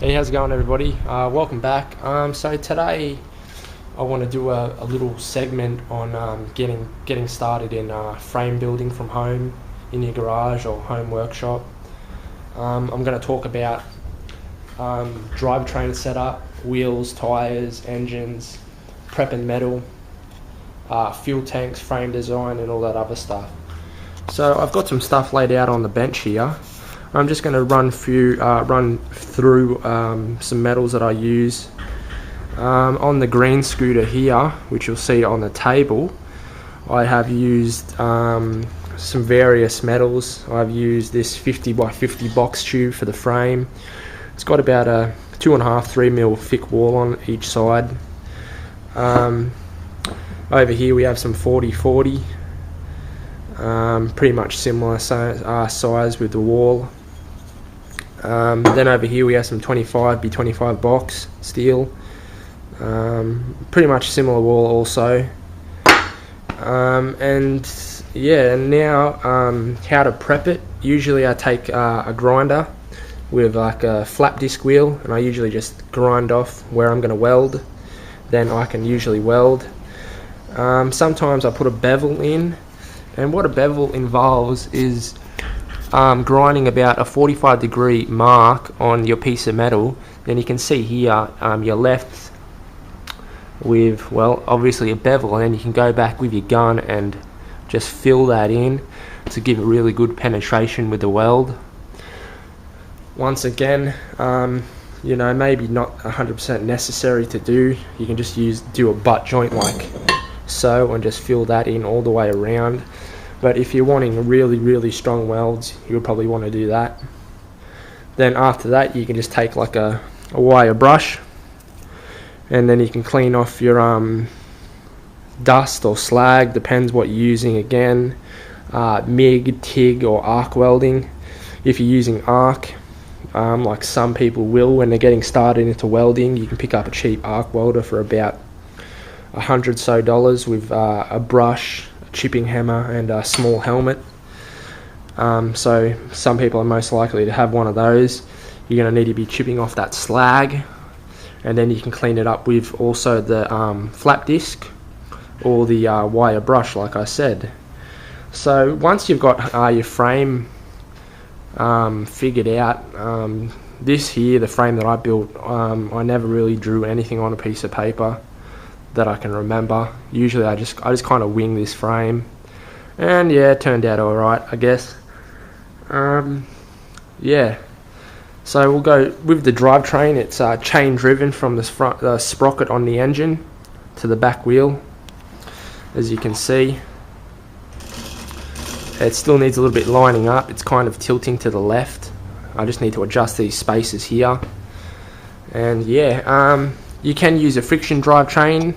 Hey, how's it going, everybody? Welcome back. So today I want to do a little segment on getting started in frame building from home, in your garage or home workshop. I'm going to talk about drivetrain setup, wheels, tires, engines, prep and metal, fuel tanks, frame design, and all that other stuff. So I've got some stuff laid out on the bench here. I'm just going to run through some metals that I use. On the green scooter here, which you'll see on the table, I have used some various metals. I've used this 50 by 50 box tube for the frame. It's got about a 2.5–3 mil thick wall on each side. Over here we have some 40/40, pretty much similar size with the wall. Then over here we have some 25 by 25 box steel, pretty much similar wall also. And yeah, now how to prep it. Usually I take a grinder with like a flap disc wheel, and I usually just grind off where I'm going to weld. Then I can usually weld. Sometimes I put a bevel in, and what a bevel involves is grinding about a 45-degree mark on your piece of metal. Then you can see here you're left with, well, obviously a bevel, and then you can go back with your gun and just fill that in to give a really good penetration with the weld. Once again, you know, maybe not 100% necessary to do. You can just do a butt joint like so and just fill that in all the way around. But if you're wanting really strong welds, you'll probably want to do that. Then after that, you can just take like a wire brush, and then you can clean off your dust or slag, depends what you're using. Again, MIG, TIG or arc welding. If you're using arc, like some people will when they're getting started into welding, you can pick up a cheap arc welder for about $100 so with a brush, chipping hammer and a small helmet. So some people are most likely to have one of those. You're going to need to be chipping off that slag, and then you can clean it up with also the flap disc or the wire brush like I said. So once you've got your frame figured out, this here, the frame that I built, I never really drew anything on a piece of paper that I can remember. Usually I just kind of wing this frame, and yeah, it turned out alright, I guess. Yeah, so we'll go with the drivetrain. It's chain driven from the sprocket on the engine to the back wheel. As you can see, it still needs a little bit lining up. It's kind of tilting to the left. I just need to adjust these spaces here. And yeah, you can use a friction drivetrain,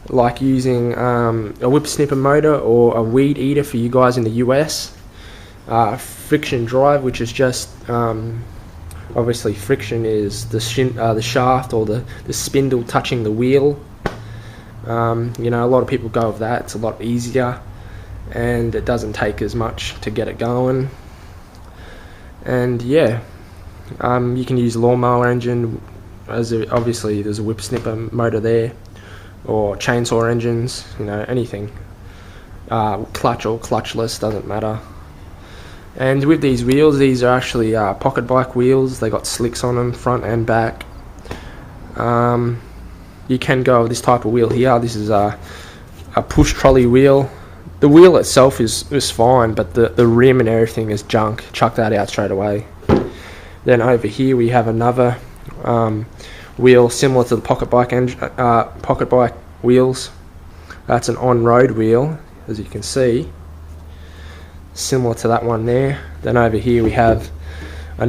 like using a whip snipper motor or a weed eater for you guys in the US. Friction drive, which is just obviously friction is the shaft or the spindle touching the wheel. You know, a lot of people go with that. It's a lot easier, and it doesn't take as much to get it going. And yeah, you can use lawnmower engine. Obviously there's a whip snipper motor there, or chainsaw engines, you know, anything, clutch or clutchless, doesn't matter. And with these wheels, these are actually pocket bike wheels. They got slicks on them, front and back. You can go with this type of wheel here. This is a push trolley wheel. The wheel itself is fine, but the rim and everything is junk. Chuck that out straight away. Then over here we have another wheel similar to the pocket bike wheels. That's an on-road wheel, as you can see, similar to that one there. Then over here we have a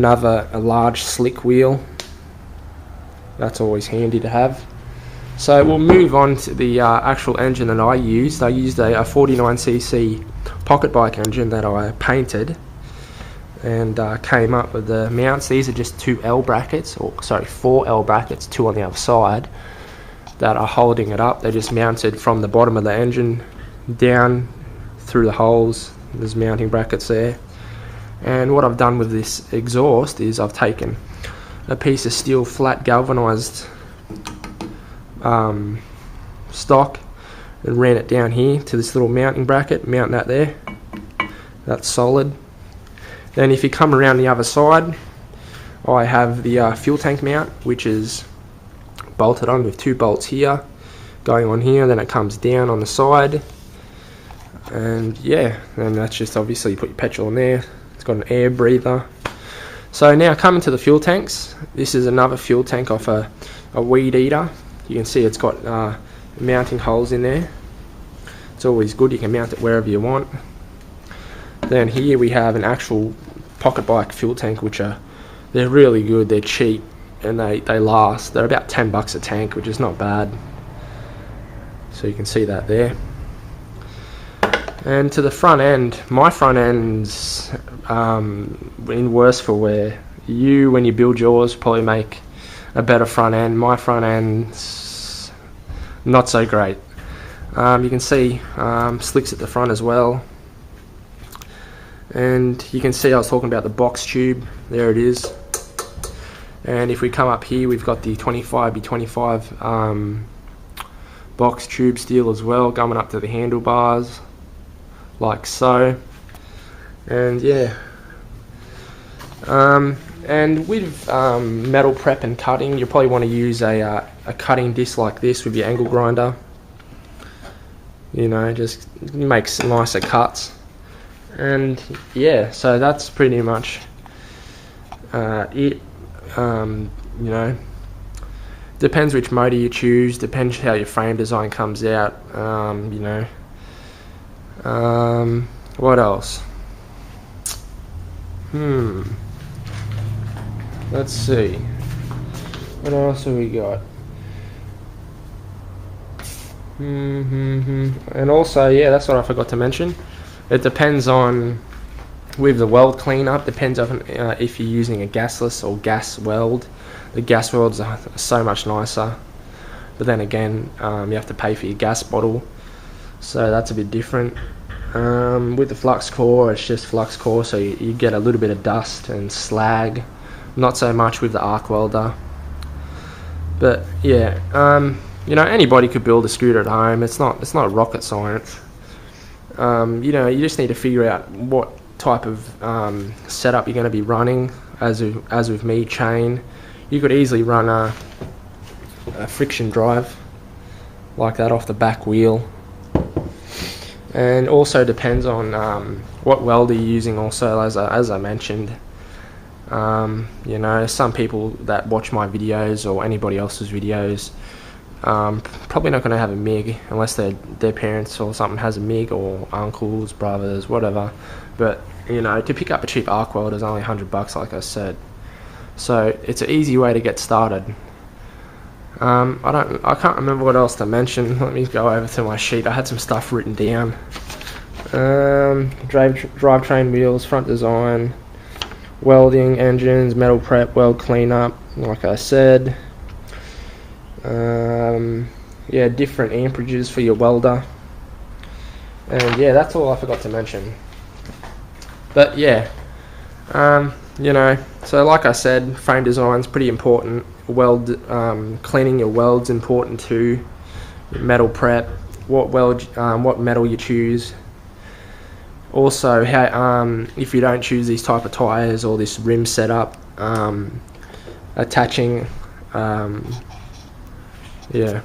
large slick wheel. That's always handy to have. So we'll move on to the actual engine that I used. I used a 49cc pocket bike engine that I painted, and came up with the mounts. These are just 2 L brackets, or sorry, 4 L brackets, 2 on the other side, that are holding it up. They're just mounted from the bottom of the engine down through the holes. There's mounting brackets there. And what I've done with this exhaust is I've taken a piece of steel flat galvanized stock and ran it down here to this little mounting bracket, mount that there. That's solid. Then if you come around the other side, I have the fuel tank mount, which is bolted on with 2 bolts here, going on here, then it comes down on the side. And yeah, and that's just obviously you put your petrol in there. It's got an air breather. So now coming to the fuel tanks, this is another fuel tank off a weed eater. You can see it's got mounting holes in there. It's always good, you can mount it wherever you want. Then here we have an actual pocket bike fuel tank, which they're really good, they're cheap, and they last. They're about $10 a tank, which is not bad. So you can see that there. And to the front end, my front end's in worse for wear. You, when you build yours, probably make a better front end. My front end's not so great. You can see slicks at the front as well. And you can see I was talking about the box tube. There it is. And if we come up here, we've got the 25x25 box tube steel as well, going up to the handlebars, like so. And yeah. And with metal prep and cutting, you probably want to use a cutting disc like this with your angle grinder. You know, just makes nicer cuts. And yeah, so that's pretty much it. You know, depends which motor you choose, depends how your frame design comes out. You know, what else? Let's see, what else have we got? And also, yeah, that's what I forgot to mention. It depends on, with the weld cleanup, depends on if you're using a gasless or gas weld. The gas welds are so much nicer, but then again, you have to pay for your gas bottle, so that's a bit different. With the flux core, it's just flux core, so you get a little bit of dust and slag, not so much with the arc welder. But yeah, you know, anybody could build a scooter at home. It's not rocket science. You know, you just need to figure out what type of setup you're going to be running. As with me, chain, you could easily run a friction drive like that off the back wheel. And also depends on what welder you're using also, as I mentioned. You know, some people that watch my videos or anybody else's videos probably not going to have a MIG unless their parents or something has a MIG, or uncles, brothers, whatever. But you know, to pick up a cheap arc welder is only $100, like I said. So it's an easy way to get started. I can't remember what else to mention. Let me go over to my sheet. I had some stuff written down. Drivetrain wheels, front design, welding, engines, metal prep, weld cleanup, like I said. Yeah, different amperages for your welder. And yeah, that's all I forgot to mention. But yeah, you know, so like I said, frame design's pretty important. Cleaning your weld's important too. Metal prep, what metal you choose. Also, how if you don't choose these type of tires or this rim setup, attaching, yeah.